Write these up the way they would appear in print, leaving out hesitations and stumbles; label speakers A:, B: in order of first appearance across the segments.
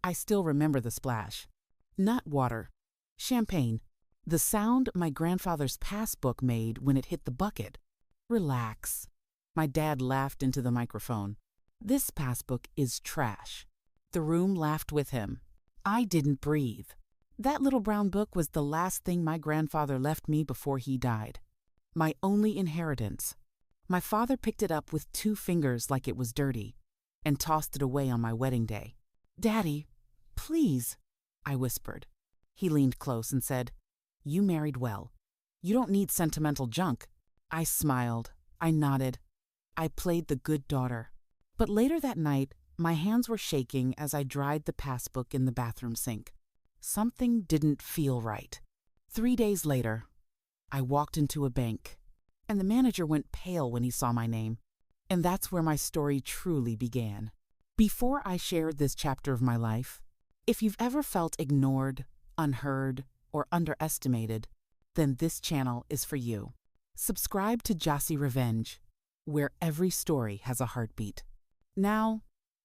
A: I still remember the splash. Not water. Champagne. The sound my grandfather's passbook made when it hit the bucket. Relax. My dad laughed into the microphone. This passbook is trash. The room laughed with him. I didn't breathe. That little brown book was the last thing my grandfather left me before he died. My only inheritance. My father picked it up with 2 fingers like it was dirty and tossed it away on my wedding day. "Daddy, please," I whispered. He leaned close and said, "You married well. You don't need sentimental junk." I smiled. I nodded. I played the good daughter. But later that night, my hands were shaking as I dried the passbook in the bathroom sink. Something didn't feel right. 3 days later, I walked into a bank, and the manager went pale when he saw my name. And that's where my story truly began. Before I shared this chapter of my life, if you've ever felt ignored, unheard, or underestimated, then this channel is for you. Subscribe to Jossy Revenge, where every story has a heartbeat. Now,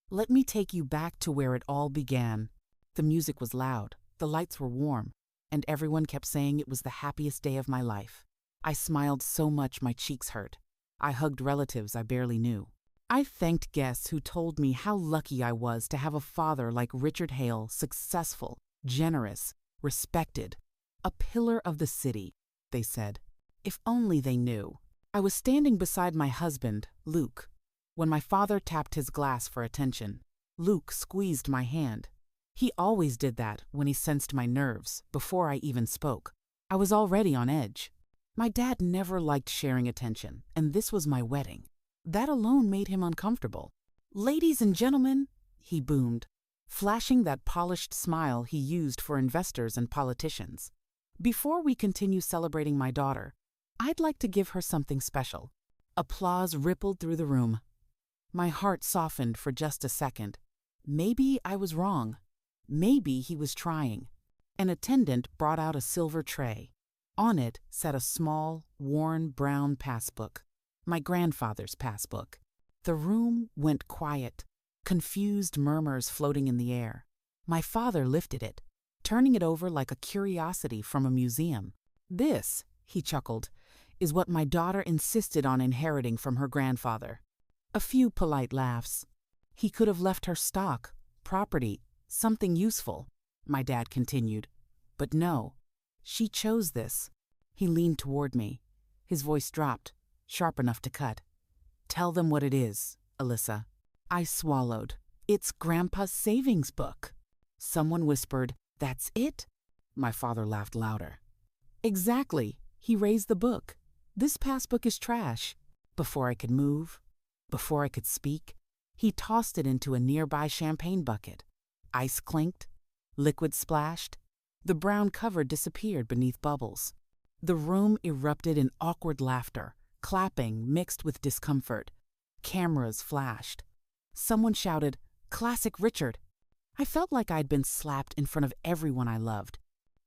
A: let me take you back to where it all began. The music was loud, the lights were warm, and everyone kept saying it was the happiest day of my life. I smiled so much my cheeks hurt. I hugged relatives I barely knew. I thanked guests who told me how lucky I was to have a father like Richard Hale, successful, generous, respected. A pillar of the city, they said. If only they knew. I was standing beside my husband, Luke, when my father tapped his glass for attention. Luke squeezed my hand. He always did that when he sensed my nerves, before I even spoke. I was already on edge. My dad never liked sharing attention, and this was my wedding. That alone made him uncomfortable. "Ladies and gentlemen," he boomed, flashing that polished smile he used for investors and politicians. "Before we continue celebrating my daughter, I'd like to give her something special." Applause rippled through the room. My heart softened for just a second. Maybe I was wrong. Maybe he was trying. An attendant brought out a silver tray. On it sat a small, worn brown passbook, my grandfather's passbook. The room went quiet, confused murmurs floating in the air. My father lifted it, turning it over like a curiosity from a museum. "This," he chuckled, "is what my daughter insisted on inheriting from her grandfather." A few polite laughs. "He could have left her stock, property, something useful," my dad continued. "But no. She chose this." He leaned toward me. His voice dropped, sharp enough to cut. "Tell them what it is, Alyssa." I swallowed. "It's Grandpa's savings book." Someone whispered, "That's it?" My father laughed louder. "Exactly." He raised the book. "This passbook is trash." Before I could move, before I could speak, he tossed it into a nearby champagne bucket. Ice clinked. Liquid splashed. The brown cover disappeared beneath bubbles. The room erupted in awkward laughter, clapping mixed with discomfort. Cameras flashed. Someone shouted, "Classic Richard!" I felt like I'd been slapped in front of everyone I loved.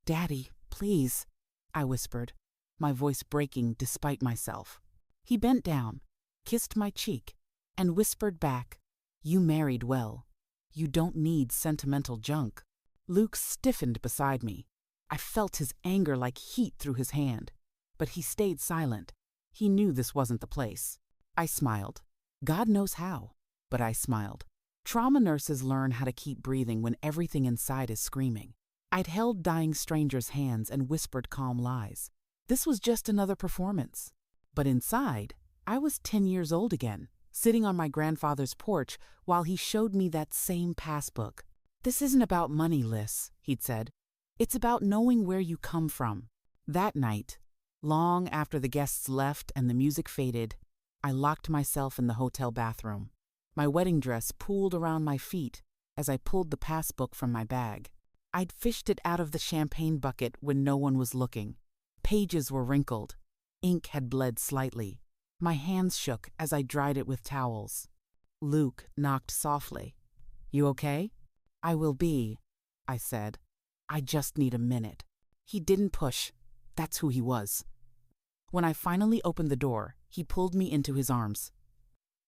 A: "Daddy, please," I whispered, my voice breaking despite myself. He bent down, kissed my cheek, and whispered back, "You married well. You don't need sentimental junk." Luke stiffened beside me. I felt his anger like heat through his hand, but he stayed silent. He knew this wasn't the place. I smiled. God knows how, but I smiled. Trauma nurses learn how to keep breathing when everything inside is screaming. I'd held dying strangers' hands and whispered calm lies. This was just another performance. But inside, I was 10 years old again, sitting on my grandfather's porch while he showed me that same passbook. "This isn't about money, Liz," he'd said. "It's about knowing where you come from." That night, long after the guests left and the music faded, I locked myself in the hotel bathroom. My wedding dress pooled around my feet as I pulled the passbook from my bag. I'd fished it out of the champagne bucket when no one was looking. Pages were wrinkled. Ink had bled slightly. My hands shook as I dried it with towels. Luke knocked softly. "You okay?" "I will be," I said. "I just need a minute." He didn't push. That's who he was. When I finally opened the door, he pulled me into his arms.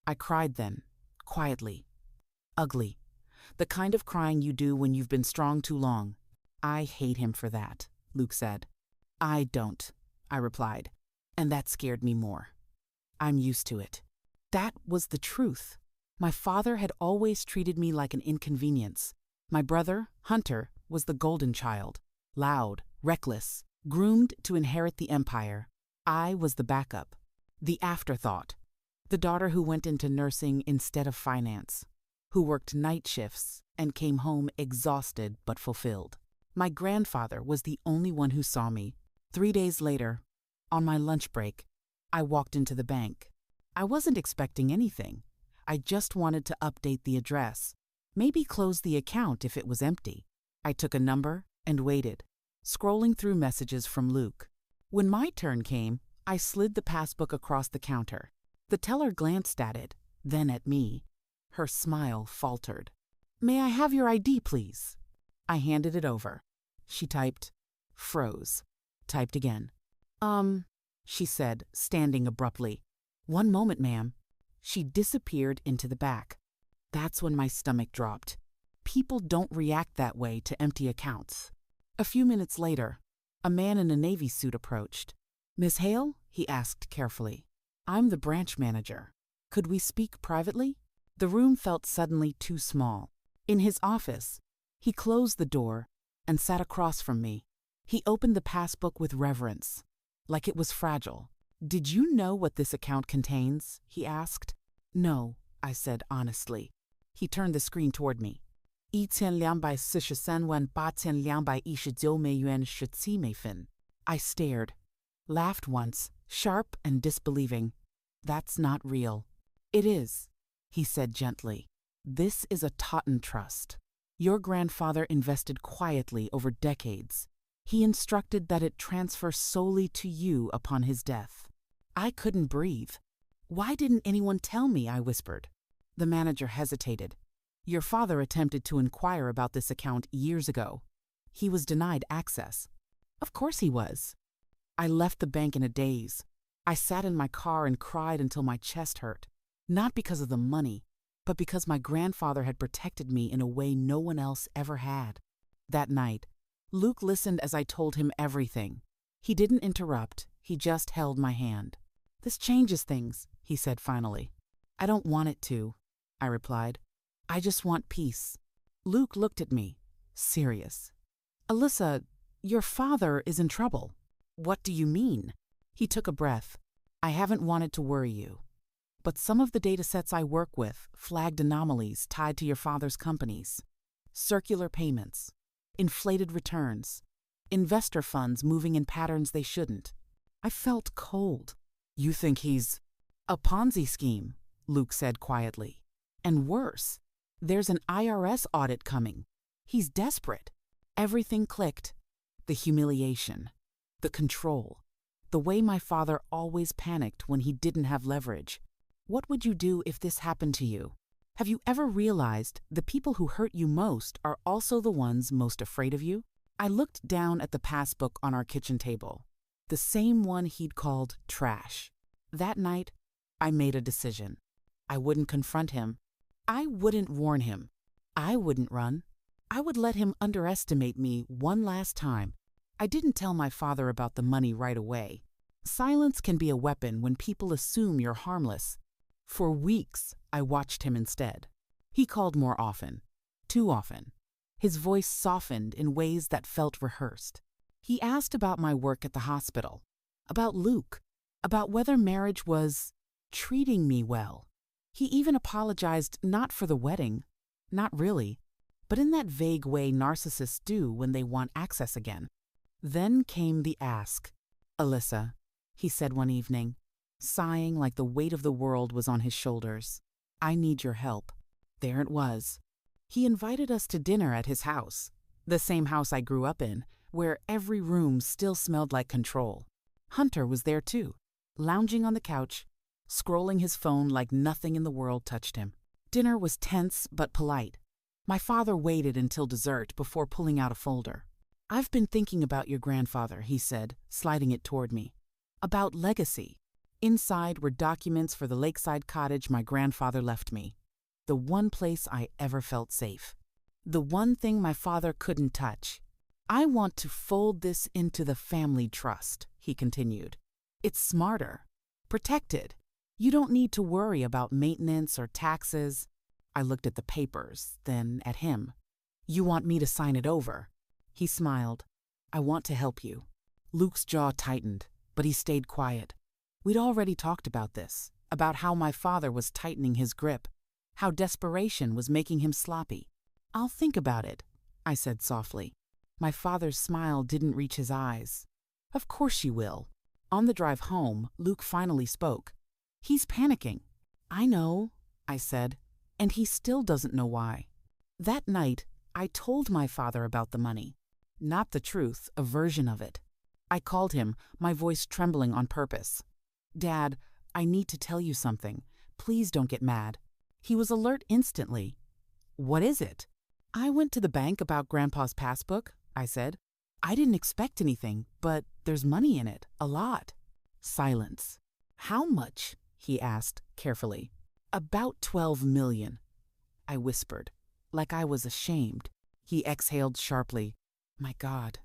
A: I cried then, quietly. Ugly. The kind of crying you do when you've been strong too long. I hate him for that, Luke said. I don't, I replied, and that scared me more. I'm used to it. That was the truth. My father had always treated me like an inconvenience. My brother, Hunter, was the golden child, loud, reckless, groomed to inherit the empire. I was the backup, the afterthought, the daughter who went into nursing instead of finance, who worked night shifts and came home exhausted but fulfilled. My grandfather was the only one who saw me. 3 days later, on my lunch break, I walked into the bank. I wasn't expecting anything. I just wanted to update the address, maybe close the account if it was empty. I took a number and waited, scrolling through messages from Luke. When my turn came, I slid the passbook across the counter. The teller glanced at it, then at me. Her smile faltered. "May I have your ID, please?" I handed it over. She typed, froze, typed again. She said, standing abruptly. "One moment, ma'am." She disappeared into the back. That's when my stomach dropped. People don't react that way to empty accounts. A few minutes later, a man in a Navy suit approached. "Miss Hale?" he asked carefully. "I'm the branch manager. Could we speak privately?" The room felt suddenly too small. In his office, he closed the door and sat across from me. He opened the passbook with reverence, like it was fragile. "Did you know what this account contains?" he asked. "No," I said honestly. He turned the screen toward me. 1243万819.17美元17美分. I stared, laughed once, sharp and disbelieving. "That's not real." "It is," he said gently. "This is a Totten trust. Your grandfather invested quietly over decades. He instructed that it transfer solely to you upon his death." I couldn't breathe. "Why didn't anyone tell me?" I whispered. The manager hesitated. "Your father attempted to inquire about this account years ago. He was denied access." "Of course he was." I left the bank in a daze. I sat in my car and cried until my chest hurt. Not because of the money, but because my grandfather had protected me in a way no one else ever had. That night, Luke listened as I told him everything. He didn't interrupt, he just held my hand. "This changes things," he said finally. "I don't want it to," I replied. "I just want peace." Luke looked at me, serious. "Alyssa, your father is in trouble." "What do you mean?" He took a breath. "I haven't wanted to worry you, but some of the data sets I work with flagged anomalies tied to your father's companies. Circular payments, inflated returns, investor funds moving in patterns they shouldn't." I felt cold. "You think he's—" "A Ponzi scheme," Luke said quietly. "And worse, there's an IRS audit coming. He's desperate." Everything clicked. The humiliation, the control, the way my father always panicked when he didn't have leverage. What would you do if this happened to you? Have you ever realized the people who hurt you most are also the ones most afraid of you? I looked down at the passbook on our kitchen table, the same one he'd called trash. That night, I made a decision. I wouldn't confront him. I wouldn't warn him. I wouldn't run. I would let him underestimate me one last time. I didn't tell my father about the money right away. Silence can be a weapon when people assume you're harmless. For weeks, I watched him instead. He called more often, too often. His voice softened in ways that felt rehearsed. He asked about my work at the hospital, about Luke, about whether marriage was treating me well. He even apologized not for the wedding, not really, but in that vague way narcissists do when they want access again. Then came the ask. "Alyssa," he said one evening, sighing like the weight of the world was on his shoulders, "I need your help." There it was. He invited us to dinner at his house, the same house I grew up in, where every room still smelled like control. Hunter was there too, lounging on the couch, scrolling his phone like nothing in the world touched him. Dinner was tense but polite. My father waited until dessert before pulling out a folder. "I've been thinking about your grandfather," he said, sliding it toward me. "About legacy." Inside were documents for the lakeside cottage my grandfather left me, the one place I ever felt safe. The one thing my father couldn't touch. I want to fold this into the family trust, he continued. It's smarter. Protected. You don't need to worry about maintenance or taxes. I looked at the papers, then at him. You want me to sign it over? He smiled. I want to help you. Luke's jaw tightened, but he stayed quiet. We'd already talked about this, about how my father was tightening his grip, how desperation was making him sloppy. I'll think about it, I said softly. My father's smile didn't reach his eyes. Of course you will. On the drive home, Luke finally spoke. He's panicking. I know, I said, and he still doesn't know why. That night, I told my father about the money. Not the truth, a version of it. I called him, my voice trembling on purpose. Dad, I need to tell you something. Please don't get mad. He was alert instantly. What is it? I went to the bank about Grandpa's passbook, I said. I didn't expect anything, but there's money in it, a lot. Silence. How much? He asked carefully. About 12 million. I whispered, like I was ashamed. He exhaled sharply. My God.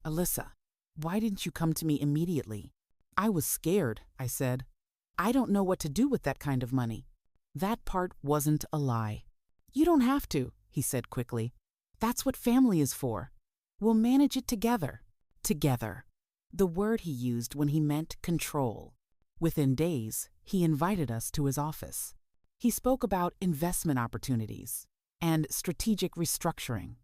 A: Alyssa, why didn't you come to me immediately? I was scared, I said. I don't know what to do with that kind of money. That part wasn't a lie. You don't have to, he said quickly. That's what family is for. We'll manage it together. Together. The word he used when he meant control. Within days, he invited us to his office. He spoke about investment opportunities and strategic restructuring.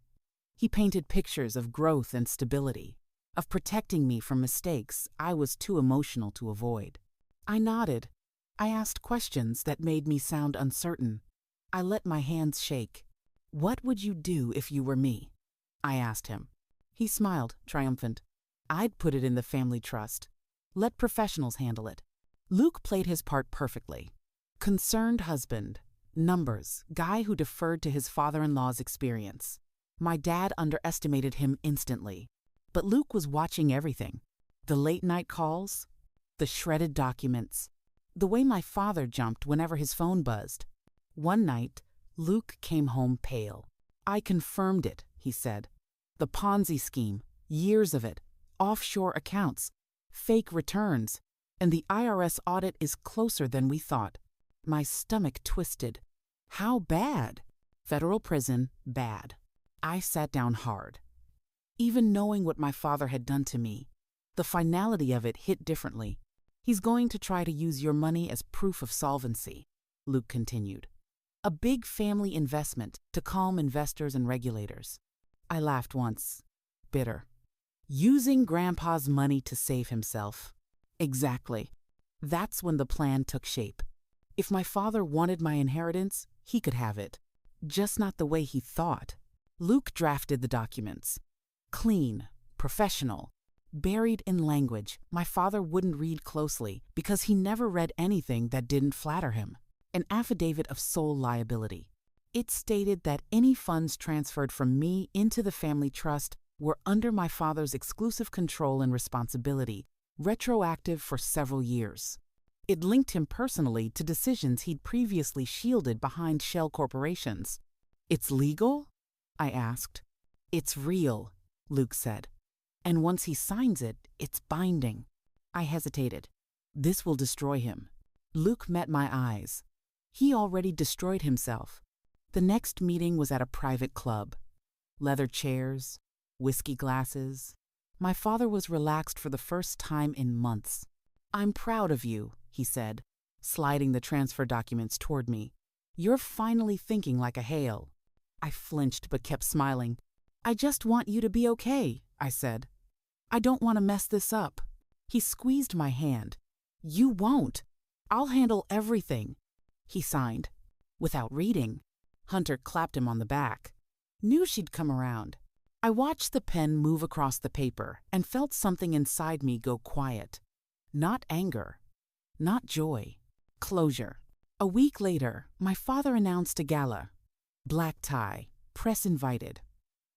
A: He painted pictures of growth and stability, of protecting me from mistakes I was too emotional to avoid. I nodded. I asked questions that made me sound uncertain. I let my hands shake. What would you do if you were me? I asked him. He smiled, triumphant. I'd put it in the family trust. Let professionals handle it. Luke played his part perfectly. Concerned husband. Numbers. Guy who deferred to his father-in-law's experience. My dad underestimated him instantly. But Luke was watching everything. The late-night calls, the shredded documents, the way my father jumped whenever his phone buzzed. One night, Luke came home pale. I confirmed it, he said. The Ponzi scheme, years of it, offshore accounts, fake returns, and the IRS audit is closer than we thought. My stomach twisted. How bad? Federal prison, bad. I sat down hard. Even knowing what my father had done to me, the finality of it hit differently. He's going to try to use your money as proof of solvency, Luke continued. A big family investment to calm investors and regulators. I laughed once, bitter. Using Grandpa's money to save himself. Exactly. That's when the plan took shape. If my father wanted my inheritance, he could have it. Just not the way he thought. Luke drafted the documents. Clean, professional, buried in language my father wouldn't read closely because he never read anything that didn't flatter him. An affidavit of sole liability. It stated that any funds transferred from me into the family trust were under my father's exclusive control and responsibility, retroactive for several years. It linked him personally to decisions he'd previously shielded behind shell corporations. It's legal? I asked. It's real, Luke said. And once he signs it, it's binding. I hesitated. This will destroy him. Luke met my eyes. He already destroyed himself. The next meeting was at a private club. Leather chairs, whiskey glasses. My father was relaxed for the first time in months. I'm proud of you, he said, sliding the transfer documents toward me. You're finally thinking like a Hale. I flinched but kept smiling. I just want you to be okay, I said. I don't want to mess this up. He squeezed my hand. You won't. I'll handle everything. He signed. Without reading. Hunter clapped him on the back. Knew she'd come around. I watched the pen move across the paper and felt something inside me go quiet. Not anger. Not joy. Closure. A week later, my father announced a gala. Black tie. Press invited.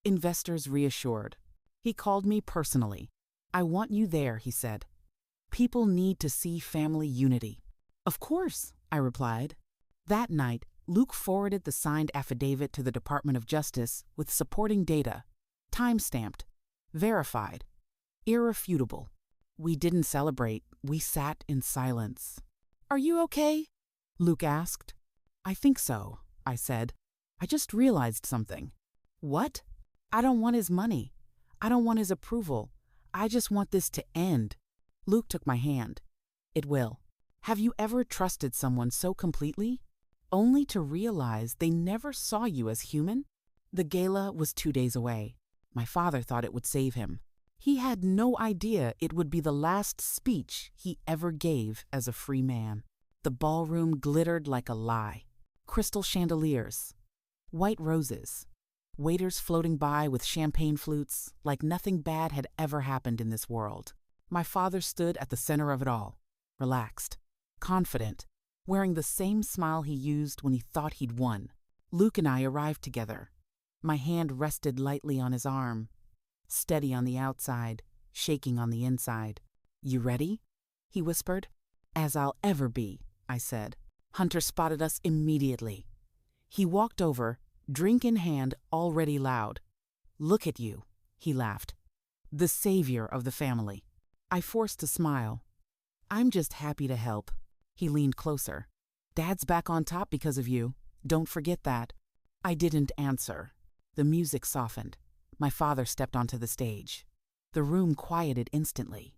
A: Investors reassured. He called me personally. I want you there, he said. People need to see family unity. Of course, I replied. That night, Luke forwarded the signed affidavit to the Department of Justice with supporting data, time-stamped, verified, irrefutable. We didn't celebrate, we sat in silence. "Are you okay?" Luke asked. "I think so," I said. "I just realized something." "What?" "I don't want his money. I don't want his approval. I just want this to end." Luke took my hand. "It will. Have you ever trusted someone so completely, only to realize they never saw you as human?" The gala was 2 days away. My father thought it would save him. He had no idea it would be the last speech he ever gave as a free man. The ballroom glittered like a lie. Crystal chandeliers, white roses, waiters floating by with champagne flutes, like nothing bad had ever happened in this world. My father stood at the center of it all, relaxed, confident, wearing the same smile he used when he thought he'd won. Luke and I arrived together. My hand rested lightly on his arm, steady on the outside, shaking on the inside. "You ready?" he whispered. "As I'll ever be," I said. Hunter spotted us immediately. He walked over, drink in hand, already loud. "Look at you," he laughed. "The savior of the family." I forced a smile. "I'm just happy to help." He leaned closer. "Dad's back on top because of you. Don't forget that." I didn't answer. The music softened. My father stepped onto the stage. The room quieted instantly.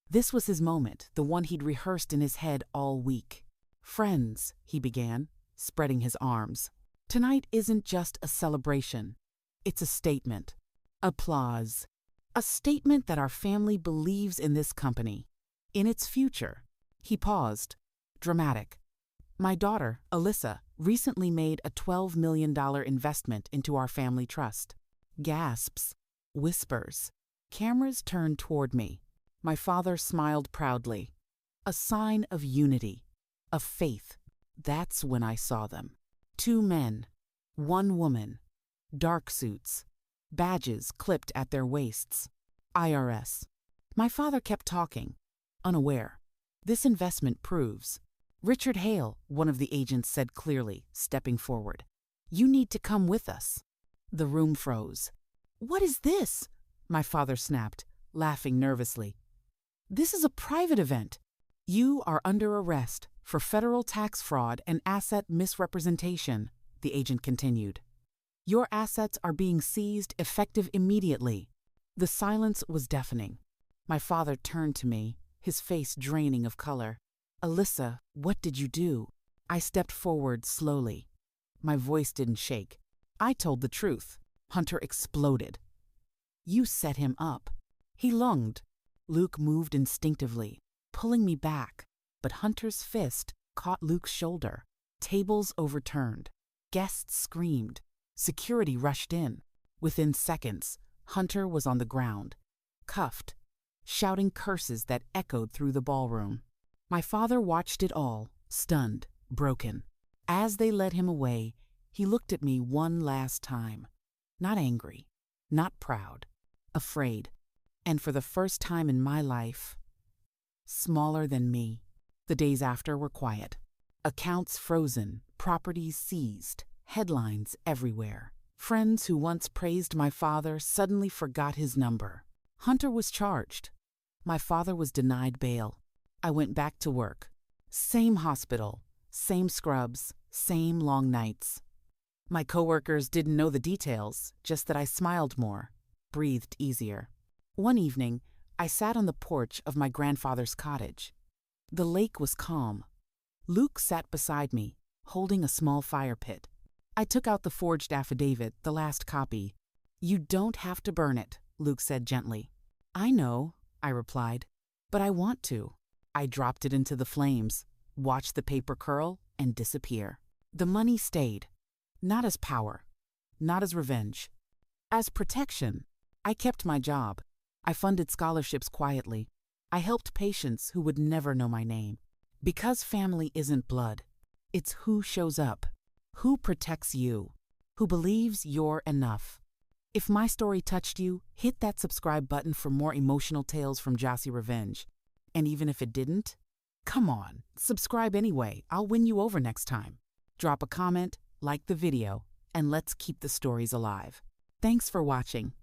A: This was his moment, the one he'd rehearsed in his head all week. "Friends," he began, spreading his arms. "Tonight isn't just a celebration. It's a statement. Applause. A statement that our family believes in this company, in its future." He paused, dramatic. "My daughter, Alyssa, recently made a $12 million investment into our family trust." Gasps, whispers. Cameras turned toward me. My father smiled proudly. A sign of unity, of faith. That's when I saw them. 2 men, 1 woman, dark suits, badges clipped at their waists. IRS. My father kept talking, unaware. "This investment proves." "Richard Hale," one of the agents said clearly, stepping forward. "You need to come with us." The room froze. "What is this?" my father snapped, laughing nervously. "This is a private event. You are under arrest for federal tax fraud and asset misrepresentation," the agent continued. "Your assets are being seized effective immediately." The silence was deafening. My father turned to me, his face draining of color. "Alyssa, what did you do?" I stepped forward slowly. My voice didn't shake. "I told the truth." Hunter exploded. "You set him up." He lunged. Luke moved instinctively, pulling me back, but Hunter's fist caught Luke's shoulder. Tables overturned. Guests screamed. Security rushed in. Within seconds, Hunter was on the ground, cuffed, shouting curses that echoed through the ballroom. My father watched it all, stunned, broken. As they led him away, he looked at me one last time. Not angry, not proud, afraid. And for the first time in my life, smaller than me. The days after were quiet. Accounts frozen, properties seized, headlines everywhere. Friends who once praised my father suddenly forgot his number. Hunter was charged. My father was denied bail. I went back to work. Same hospital, same scrubs, same long nights. My coworkers didn't know the details, just that I smiled more, breathed easier. One evening, I sat on the porch of my grandfather's cottage. The lake was calm. Luke sat beside me, holding a small fire pit. I took out the forged affidavit, the last copy. "You don't have to burn it," Luke said gently. "I know," I replied, "but I want to." I dropped it into the flames, watched the paper curl and disappear. The money stayed. Not as power, not as revenge. As protection. I kept my job. I funded scholarships quietly. I helped patients who would never know my name. Because family isn't blood. It's who shows up, who protects you, who believes you're enough. If my story touched you, hit that subscribe button for more emotional tales from Jossy Revenge. And even if it didn't, come on, subscribe anyway. I'll win you over next time. Drop a comment, like the video, and let's keep the stories alive. Thanks for watching.